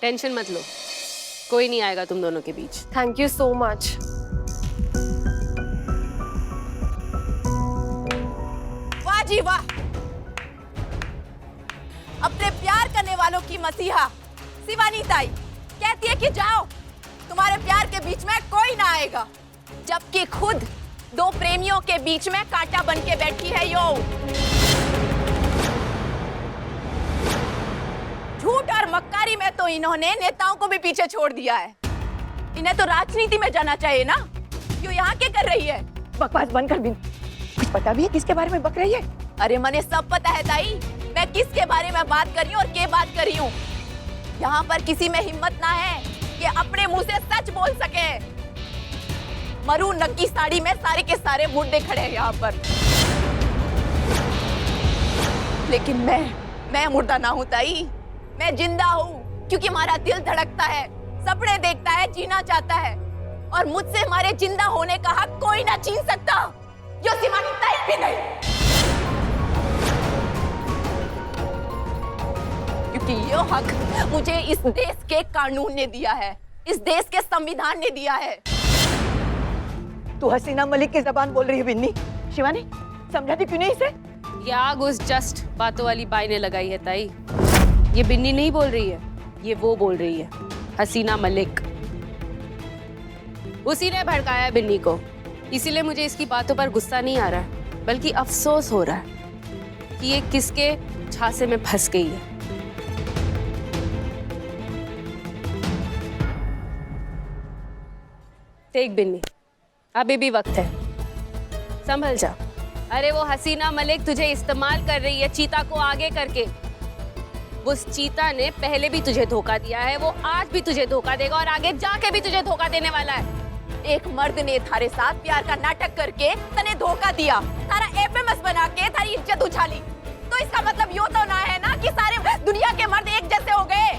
Tension मत लो, कोई नहीं आएगा तुम दोनों के बीच। Thank you so much. वाह जी वाह, अपने प्यार करने वालों की मसीहा शिवानी ताई कहती है कि जाओ, तुम्हारे प्यार के बीच में कोई ना आएगा, जबकि खुद दो प्रेमियों के बीच में कांटा बन के बैठी है यो। झूठ और मक्कारी में तो इन्होंने नेताओं को भी पीछे छोड़ दिया है। इन्हें तो राजनीति में जाना चाहिए ना, क्यों यहाँ क्या कर रही है? बकवास बंद कर बिन। कुछ पता भी है किसके बारे में बक रही है? अरे मने सब पता है ताई, मैं किसके बारे में बात कर रही हूँ और क्या बात कर रही हूँ। यहाँ पर किसी में हिम्मत ना है कि अपने मुंह से सच बोल सके। मरून रंग की साड़ी में सारे के सारे मुर्दे खड़े हैं यहाँ पर, लेकिन मैं मुर्दा ना हूँ ताई, मैं जिंदा हूँ, क्योंकि हमारा दिल धड़कता है, सपने देखता है, जीना चाहता है, और मुझसे हमारे जिंदा होने का हक कोई ना छीन सकता, जो शिवानी ताई भी नहीं। क्योंकि ये हक मुझे इस देश के कानून ने दिया है, इस देश के संविधान ने दिया है। तू हसीना मलिक की जबान बोल रही है बिन्नी। शिवानी समझाती क्यों नहीं इसे? ये आग उस जस्ट बातों वाली बाई ने लगाई है ताई। ये बिन्नी नहीं बोल रही है, ये वो बोल रही है, हसीना मलिक। उसी ने भड़काया है बिन्नी को, इसीलिए मुझे इसकी बातों पर गुस्सा नहीं आ रहा है, बल्कि अफसोस हो रहा है कि ये किसके झांसे में फंस गई है। देख बिन्नी, अभी भी वक्त है, संभल जा। अरे वो हसीना मलिक तुझे इस्तेमाल कर रही है चीता को आगे करके। उस चीता ने पहले भी तुझे धोखा दिया है, वो आज भी तुझे धोखा देगा और आगे जाके भी तुझे धोखा देने वाला है। एक मर्द ने थारे साथ प्यार का नाटक करके तने धोखा दिया, थारा एफएमएस बना के थारी इज्जत उछाली, तो इसका मतलब यो तो ना है ना कि सारे दुनिया के मर्द एक जैसे हो गए।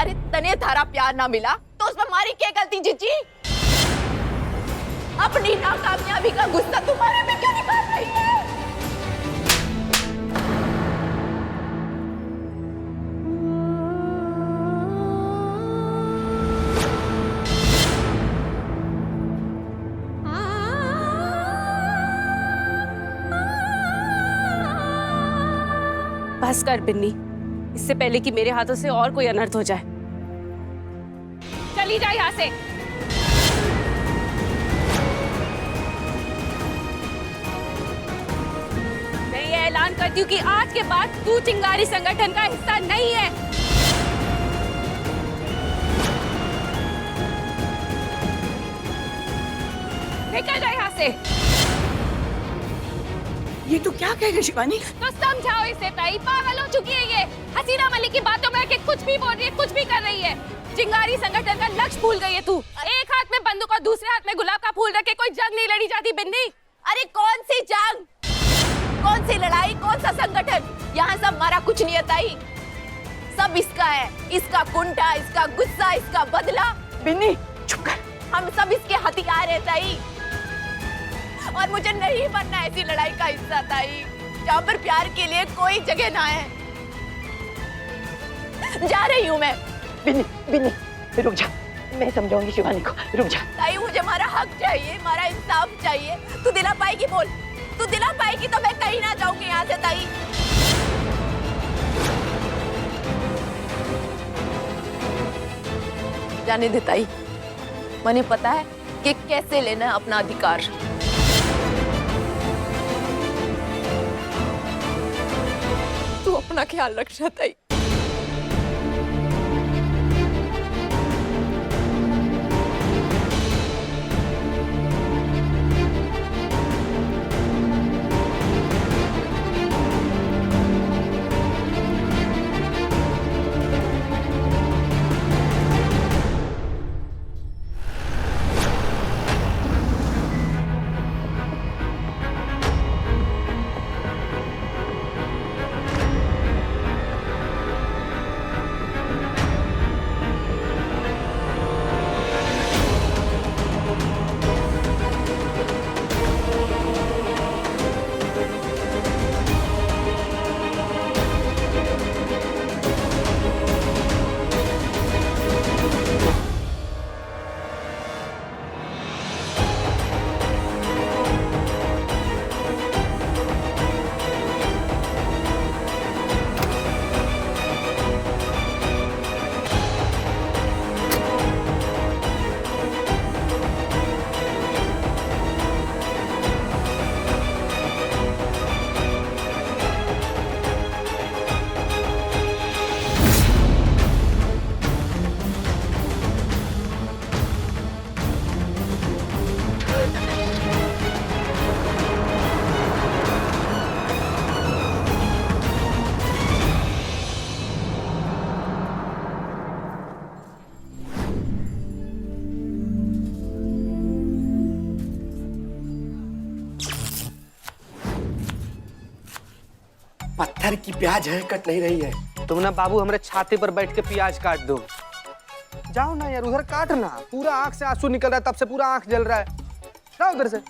अरे तने थारा प्यार ना मिला तो उसमें हमारी क्या गलती जीजी? अपनी नाकामयाबी का गुस्सा तुम्हारे में क्यों निकाल रही है? बस कर बिन्नी, इससे पहले कि मेरे हाथों से और कोई अनर्थ हो जाए। चली जा यहाँ से। मैं ये ऐलान करती हूँ कि आज के बाद तू चिंगारी संगठन का हिस्सा नहीं है। निकल जा यहाँ से। ये तू क्या कह रही है शिवानी? तो समझाओ इसे ताई, पागल हो चुकी है ये। हसीना मलिक की बातों में आके कुछ भी बोल रही है, कुछ भी कर रही है। चिंगारी संगठन का लक्ष्य भूल गई है तू। एक हाथ में बंदूक और दूसरे हाथ में गुलाब का फूल रखे कोई जंग नहीं लड़ी जाती बिन्नी। अरे कौन सी जंग, कौन सी लड़ाई, कौन सा संगठन? यहाँ सब हमारा कुछ नहीं है ताई, सब इसका है, इसका कुंठा, इसका गुस्सा, इसका बदला। बिन्नी चुप कर। हम सब इसके हथियार है ताई, और मुझे नहीं बनना ऐसी लड़ाई का हिस्सा ताई, जहाँ पर प्यार के लिए कोई जगह ना है। जा रही हूँ मैं। बिन्नी बिन्नी रुक जा, मैं समझाऊंगी शिवानी को, रुक जा। ताई मुझे हमारा हक चाहिए, हमारा इंसाफ चाहिए। तू दिला पाएगी? बोल, तू दिला पाएगी तो मैं कहीं ना जाऊंगी यहाँ से ताई। जाने दे ताई, मैंने पता है कि कैसे लेना है अपना अधिकार। तू अपना ख्याल रखना ताई। पाथर की प्याज है, कट नहीं रही है। तुम ना बाबू हमारे छाते पर बैठ के प्याज काट दो। जाओ ना यार, उधर काटना। पूरा आंख से आंसू निकल रहा है, तब से पूरा आंख जल रहा है। जाओ उधर से।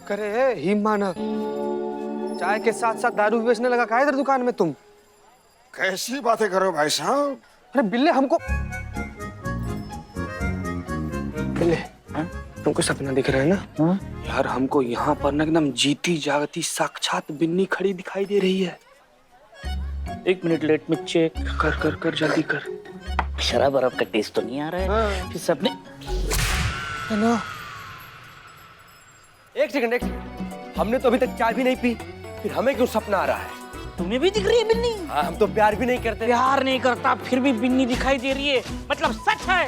करे ही माना, चाय के साथ साथ दारू भी बेचने लगा। इधर दुकान में तुम कैसी बातें करो भाई साहब? अरे बिल्ले हमको बिल्ले तुमको सपना दिख रहा है ना? यार हमको यहाँ पर ना एकदम जीती जागती साक्षात बिन्नी खड़ी दिखाई दे रही है। 1 मिनट, लेट में चेक। कर कर कर जल्दी कर। शराब वराब का टेस्ट तो नहीं आ रहा है? हाँ। फिर सबने है ना? एक सेकंड, हमने तो अभी तक चाय भी नहीं पी, फिर हमें क्यों सपना आ रहा है? तुम्हें भी दिख रही है बिन्नी? हाँ, हम तो प्यार भी नहीं करते। प्यार नहीं करता फिर भी बिन्नी दिखाई दे रही है, मतलब सच है।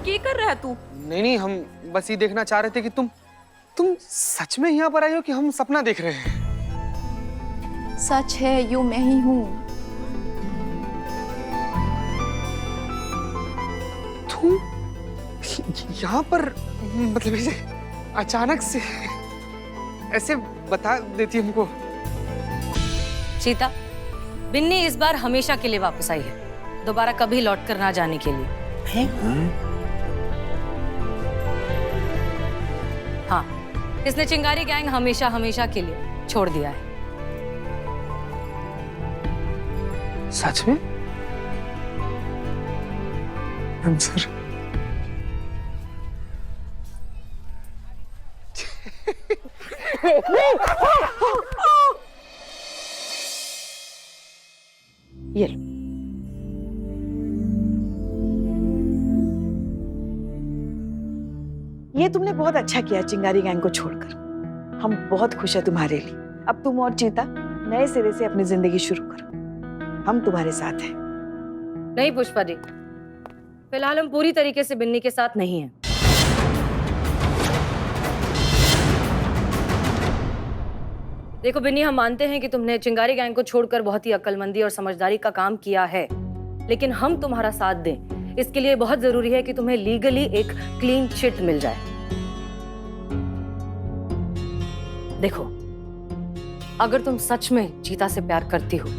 क्या कर रहा है तू? नहीं, हम बस ये देखना चाह रहे थे कि तुम सच में यहाँ पर आई हो कि हम सपना देख रहे हैं? सच है, यूं मैं ही हूँ। तुम यहाँ पर मतलब ऐसे अचानक से ऐसे बता देती हमको? चीता, बिन्नी इस बार हमेशा के लिए वापस आई है, दोबारा कभी लौट कर ना जाने के लिए। हाँ, इसने चिंगारी गैंग हमेशा हमेशा के लिए छोड़ दिया है। सच में? आंसर ये लो। ये तुमने बहुत अच्छा किया चिंगारी गैंग को छोड़कर। हम बहुत खुश हैं तुम्हारे लिए। अब तुम और चीता नए सिरे से अपनी जिंदगी शुरू करो। हम तुम्हारे साथ हैं। नहीं पुष्पा जी, फिलहाल हम पूरी तरीके से बिन्नी के साथ नहीं हैं। देखो बिन्नी, हम मानते हैं कि तुमने चिंगारी गैंग को छोड़कर बहुत ही अक्लमंदी और समझदारी का काम किया है, लेकिन हम तुम्हारा साथ दें इसके लिए बहुत जरूरी है कि तुम्हें लीगली एक क्लीन चिट मिल जाए। देखो, अगर तुम सच में चीता से प्यार करती हो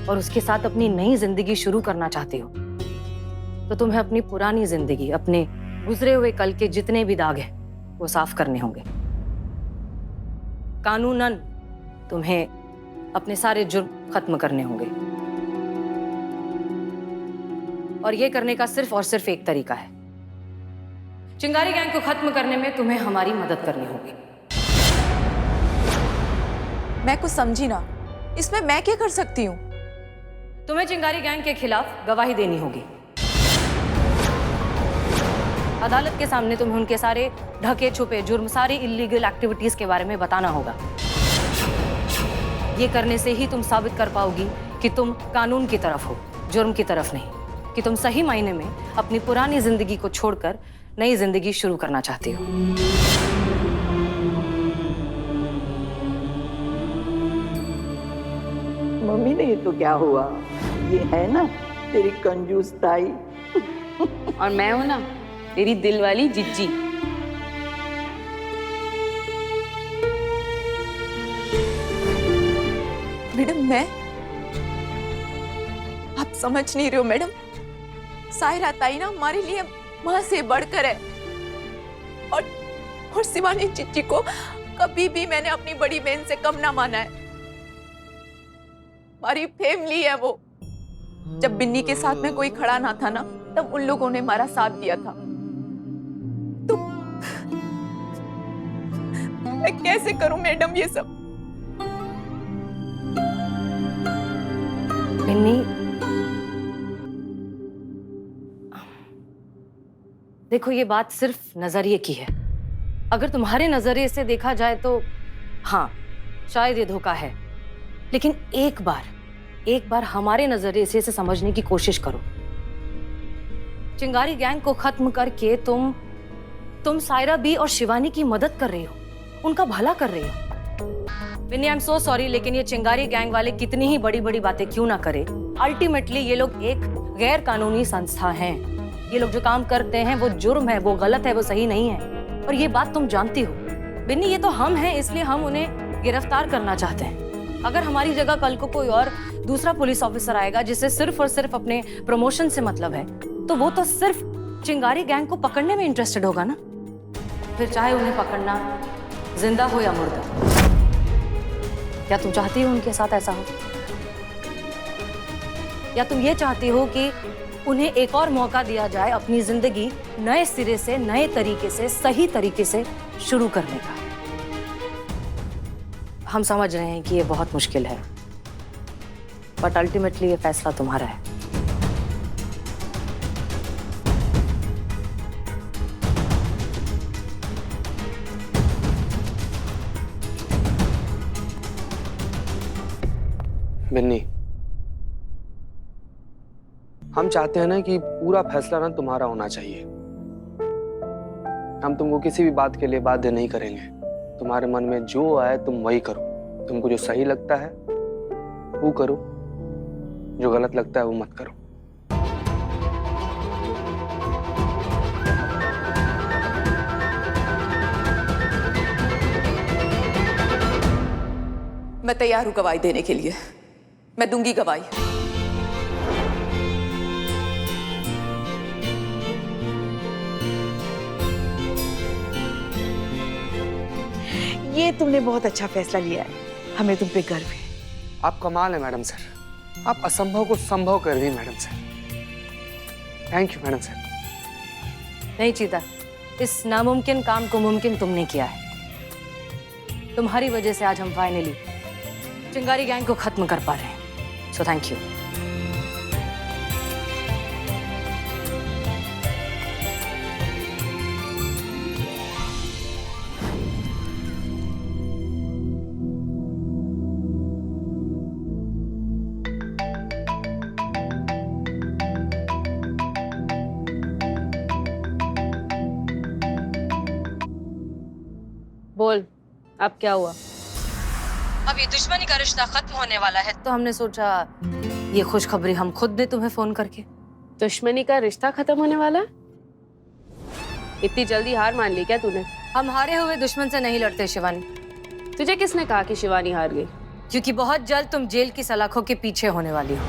और उसके साथ अपनी नई जिंदगी शुरू करना चाहती हो, तो तुम्हें अपनी पुरानी जिंदगी, अपने गुजरे हुए कल के जितने भी दाग हैं वो साफ करने होंगे। कानूनन तुम्हें अपने सारे जुर्म खत्म करने होंगे, और ये करने का सिर्फ और सिर्फ एक तरीका है। चिंगारी गैंग को खत्म करने में तुम्हें हमारी मदद करनी होगी। मैं कुछ समझी ना, इसमें मैं क्या कर सकती हूँ? तुम्हें चिंगारी गैंग के खिलाफ गवाही देनी होगी। अदालत के सामने तुम्हें उनके सारे ढके छुपे जुर्म, सारी इलीगल एक्टिविटीज के बारे में बताना होगा। ये करने से ही तुम साबित कर पाओगी कि तुम कानून की तरफ हो, जुर्म की तरफ नहीं, कि तुम सही मायने में अपनी पुरानी जिंदगी को छोड़कर नई जिंदगी शुरू करना चाहती हो। मम्मी ने ये तो क्या हुआ? ये है ना तेरी कंजूस ताई। और मैं हूं ना तेरी दिल वाली जिज्जी। मैडम, मैं आप समझ नहीं रहे हो मैडम। सायरा ताई ना हमारे लिए माँ से बढ़कर है, और शिवानी चिच्ची को कभी भी मैंने अपनी बड़ी बहन से कम ना माना है। हमारी फैमिली है वो। जब बिन्नी के साथ में कोई खड़ा ना था ना, तब उन लोगों ने हमारा साथ दिया था। मैं कैसे करूं मैडम ये सब? बिन्नी, देखो ये बात सिर्फ नजरिए की है। अगर तुम्हारे नजरिए से देखा जाए तो हाँ, शायद ये धोखा है, लेकिन एक बार हमारे नजरिए से इसे समझने की कोशिश करो। चिंगारी गैंग को खत्म करके तुम सायरा बी और शिवानी की मदद कर रही हो, उनका भला कर रही हो। Binny, I am so sorry, लेकिन ये चिंगारी गैंग वाले कितनी ही बड़ी बड़ी बातें क्यों ना करें, अल्टीमेटली ये लोग एक गैर कानूनी संस्था हैं। ये लोग जो काम करते हैं वो जुर्म है, वो गलत है, वो सही नहीं है, और ये बात तुम जानती हो। बिन्नी, ये तो हम हैं, इसलिए हम उन्हें गिरफ्तार करना चाहते हैं। अगर हमारी जगह कल को कोई और दूसरा पुलिस ऑफिसर आएगा जिसे सिर्फ और सिर्फ अपने प्रमोशन से मतलब है, तो वो तो सिर्फ चिंगारी गैंग को पकड़ने में इंटरेस्टेड होगा ना। फिर चाहे उन्हें पकड़ना जिंदा हो या मुर्दा। क्या तुम चाहती हो उनके साथ ऐसा हो, या तुम ये चाहती हो कि उन्हें एक और मौका दिया जाए अपनी जिंदगी नए सिरे से, नए तरीके से, सही तरीके से शुरू करने का? हम समझ रहे हैं कि ये बहुत मुश्किल है, बट अल्टीमेटली ये फैसला तुम्हारा है। बिन्नी, हम चाहते हैं ना कि पूरा फैसला ना तुम्हारा होना चाहिए। हम तुमको किसी भी बात के लिए बाध्य नहीं करेंगे। तुम्हारे मन में जो आए तुम वही करो। तुमको जो सही लगता है वो करो, जो गलत लगता है वो मत करो। मैं तैयार हूं गवाही देने के लिए। मैं दूंगी गवाही। ये तुमने बहुत अच्छा फैसला लिया है, हमें तुम पे गर्व है। आप कमाल है मैडम सर, आप असंभव को संभव कर दी madam sir. Thank you madam sir. नहीं चीता, इस नामुमकिन काम को मुमकिन तुमने किया है। तुम्हारी वजह से आज हम फाइनली चिंगारी गैंग को खत्म कर पा रहे हैं, सो थैंक यू। बोल, अब क्या हुआ? अब ये दुश्मनी का रिश्ता खत्म होने वाला है, तो हमने सोचा ये खुशखबरी हम खुद दे तुम्हें फोन करके। दुश्मनी का रिश्ता खत्म होने वाला है? इतनी जल्दी हार मान ली क्या तूने? हम हारे हुए दुश्मन से नहीं लड़ते शिवानी। तुझे किसने कहा कि शिवानी हार गई? क्योंकि बहुत जल्द तुम जेल की सलाखों के पीछे होने वाली हो,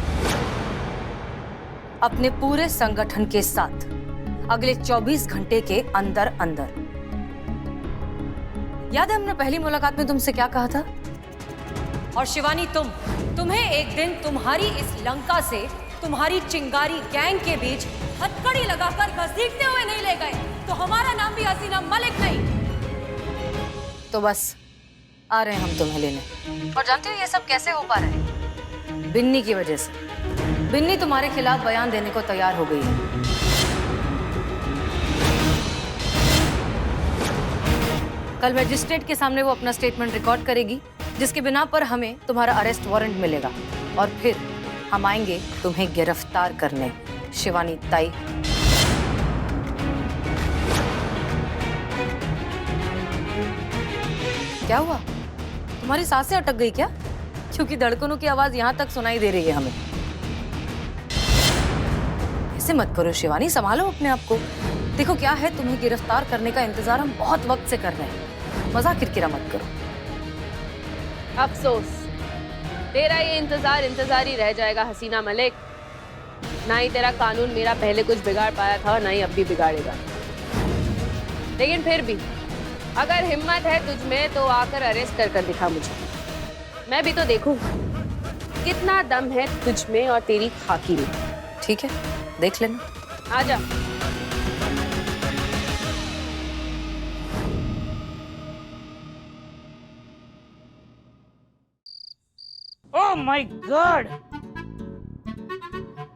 अपने पूरे संगठन के साथ, अगले 24 घंटे के अंदर अंदर। याद है हमने पहली मुलाकात में तुमसे क्या कहा था? और शिवानी, तुम्हें एक दिन तुम्हारी इस लंका से तुम्हारी चिंगारी गैंग के बीच हथकड़ी लगाकर घसीटते हुए नहीं ले गए तो हमारा नाम भी हसीना मलिक नहीं। तो बस आ रहे हैं हम तुम्हें लेने। और जानते हो ये सब कैसे हो पा रहा है? बिन्नी की वजह से। बिन्नी तुम्हारे खिलाफ बयान देने को तैयार हो गई है। कल मजिस्ट्रेट के सामने वो अपना स्टेटमेंट रिकॉर्ड करेगी, जिसके बिना पर हमें तुम्हारा अरेस्ट वारंट मिलेगा, और फिर हम आएंगे तुम्हें गिरफ्तार करने। शिवानी ताई, क्या हुआ? तुम्हारी सांसें अटक गई क्या? क्योंकि धड़कनों की आवाज यहां तक सुनाई दे रही है हमें। ऐसे मत करो शिवानी, संभालो अपने आप को। देखो क्या है, तुम्हें गिरफ्तार करने का इंतजार हम बहुत वक्त से कर रहे हैं। मजाक किरकिरा मत करो। अफसोस, तेरा ये इंतजार ही रह जाएगा हसीना मलिक। ना ही तेरा कानून मेरा पहले कुछ बिगाड़ पाया था, ना ही अब भी बिगाड़ेगा। लेकिन फिर भी अगर हिम्मत है तुझ में तो आकर अरेस्ट कर दिखा मुझे। मैं भी तो देखूं कितना दम है तुझ में और तेरी खाकी में। ठीक है, देख लेना। आजा। My God!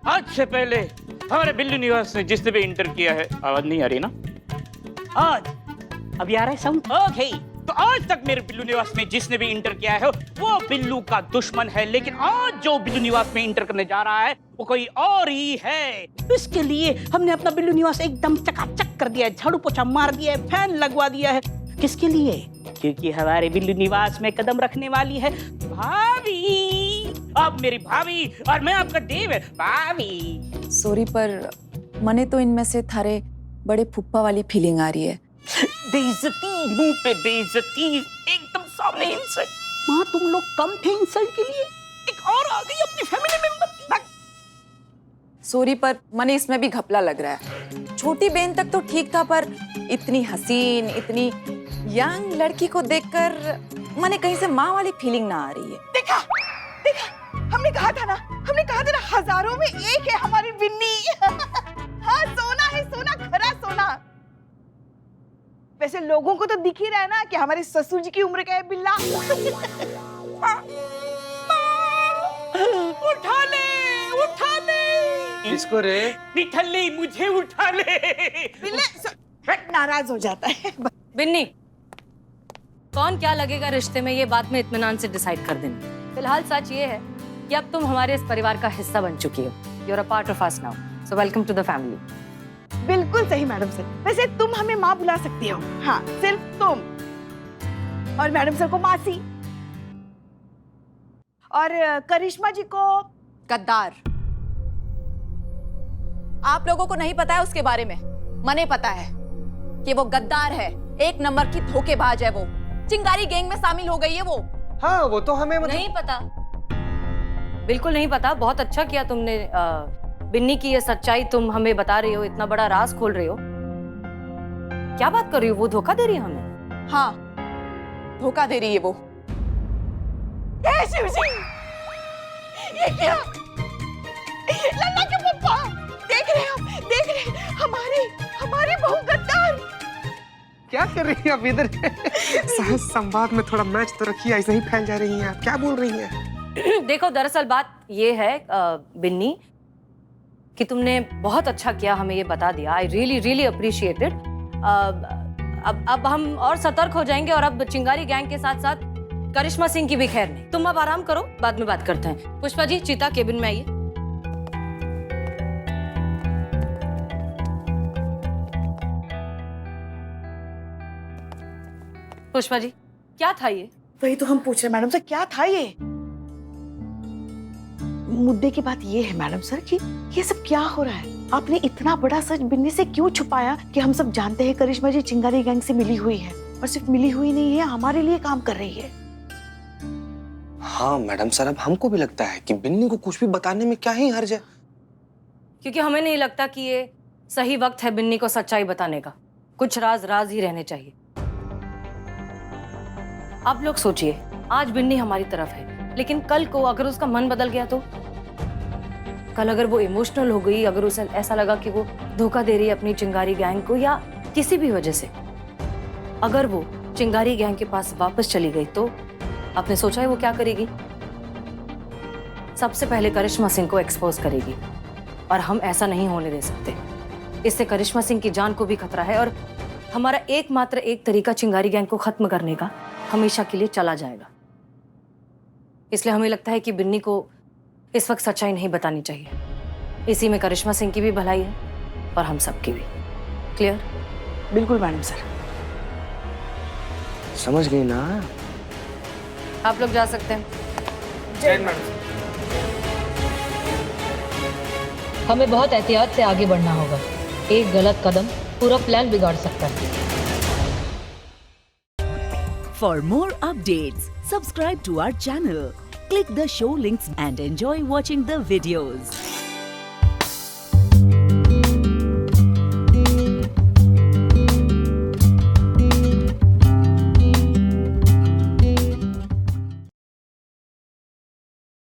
आज से पहले हमारे बिल्लू निवास ने जिसने भी इंटर किया है, आवाज नहीं आ रही ना? आज अभी आ रहा है साउंड? ओके। तो आज तक मेरे बिल्लू निवास में जिसने भी इंटर किया है वो बिल्लू का दुश्मन है, लेकिन आज जो बिल्लू निवास में इंटर करने जा रहा है वो कोई और ही है। इसके लिए हमने अपना बिल्लू निवास एकदम चकाचक कर दिया है, झाड़ू पोछा मार दिया है, फैन लगवा दिया है। किसके लिए? क्योंकि हमारे बिल्लू निवास में कदम रखने वाली है भाभी। अब मेरी भाभी और मैं आपका देव है भाभी। सॉरी, पर मने तो इनमें से थारे बड़े फुप्पा वाली फीलिंग आ रही है। बेइज्जती, मुंह पे बेइज्जती, एकदम सामने इंसल्ट। माँ तुम लोग कम थे इंसल्ट के लिए, एक और आ गई अपनी फैमिली मेंबर। सॉरी, पर मने इसमें भी घपला लग रहा है। छोटी बहन तक तो ठीक था, पर इतनी हसीन, इतनी यंग लड़की को देखकर मने कहीं से माँ वाली फीलिंग ना आ रही है। देखा देखा, हमने कहा था ना हजारों में एक है हमारी बिन्नी। हाँ, सोना है, सोना, खरा सोना। वैसे लोगों को तो दिख ही रहा है ना कि हमारे ससुर जी की उम्र का है बिल्ला। उठा ले किसको रे? निठल्ली, मुझे उठा ले। बिल्ले नाराज हो जाता है। बिन्नी, कौन क्या लगेगा रिश्ते में, ये बात में इत्मीनान से डिसाइड कर देंगे। फिलहाल सच ये है कि अब तुम हमारे इस परिवार का हिस्सा बन चुकी हो। You are a part of us now, so welcome to the family. बिल्कुल सही मैडम सर। वैसे तुम हमें माँ बुला सकती हो। हाँ, सिर्फ तुम, और मैडम सर को मासी, और करिश्मा जी को गद्दार। आप लोगों को नहीं पता है उसके बारे में, मने पता है कि वो गद्दार है, एक नंबर की धोखेबाज है। वो चिंगारी गैंग में शामिल हो गई है वो। हाँ, वो तो हमें नहीं पता, बिल्कुल नहीं पता। बहुत अच्छा किया तुमने बिन्नी की ये सच्चाई तुम हमें बता रही हो, इतना बड़ा राज खोल रही हो। क्या बात कर रही हो? वो धोखा दे रही है हमें? हाँ, धोखा दे रही है वो। शिव जी, ये क्या? लल्ला के पप्पा, देख रहे हैं हमारी बहू गद्दार। क्या कर रही है आप इधर? सहज संवाद में थोड़ा मैच तो रखिए, ऐसे ही फैल जा रही हैं आप। क्या बोल रही हैं? देखो, दरअसल बात ये है बिन्नी कि तुमने बहुत अच्छा किया हमें ये बता दिया। I really really appreciate it. अब हम और सतर्क हो जाएंगे, और अब चिंगारी गैंग के साथ साथ करिश्मा सिंह की भी खैर नहीं। तुम अब आराम करो, बाद में बात करते हैं। पुष्पा जी, चीता केबिन में आइए। पुष्पा जी, क्या था ये? वही तो हम पूछ रहे मैडम सर, क्या था ये? मुद्दे की बात ये है मैडम सर कि ये सब क्या हो रहा है? आपने इतना बड़ा सच बिन्नी से क्यों छुपाया कि हम सब जानते हैं करिश्मा जी चिंगारी गैंग से मिली हुई है, और सिर्फ मिली हुई नहीं है, हमारे लिए काम कर रही है। हाँ मैडम सर, अब हमको भी लगता है कि बिन्नी को कुछ भी बताने में क्या ही हर्ज है। क्योंकि हमें नहीं लगता कि ये सही वक्त है बिन्नी को सच्चाई बताने का। कुछ राज राज ही रहने चाहिए। आप लोग सोचिए, आज बिन्नी हमारी तरफ है, लेकिन कल को अगर उसका मन बदल गया तो? कल अगर वो इमोशनल हो गई, अगर उसे ऐसा लगा कि वो धोखा दे रही है अपनी चिंगारी गैंग को, या किसी भी वजह से अगर वो चिंगारी गैंग के पास वापस चली गई तो आपने सोचा है वो क्या करेगी? सबसे पहले करिश्मा सिंह को एक्सपोज करेगी, और हम ऐसा नहीं होने दे सकते। इससे करिश्मा सिंह की जान को भी खतरा है, और हमारा एकमात्र एक तरीका चिंगारी गैंग को खत्म करने का हमेशा के लिए चला जाएगा। इसलिए हमें लगता है कि बिन्नी को इस वक्त सच्चाई नहीं बतानी चाहिए। इसी में करिश्मा सिंह की भी भलाई है और हम सबकी भी। क्लियर? बिल्कुल मैडम सर। समझ गई ना? आप लोग जा सकते हैं। जय मैडम। हमें बहुत एहतियात से आगे बढ़ना होगा। एक गलत कदम पूरा प्लान बिगाड़ सकता है। For more updates, subscribe to our channel, click the show links and enjoy watching the videos.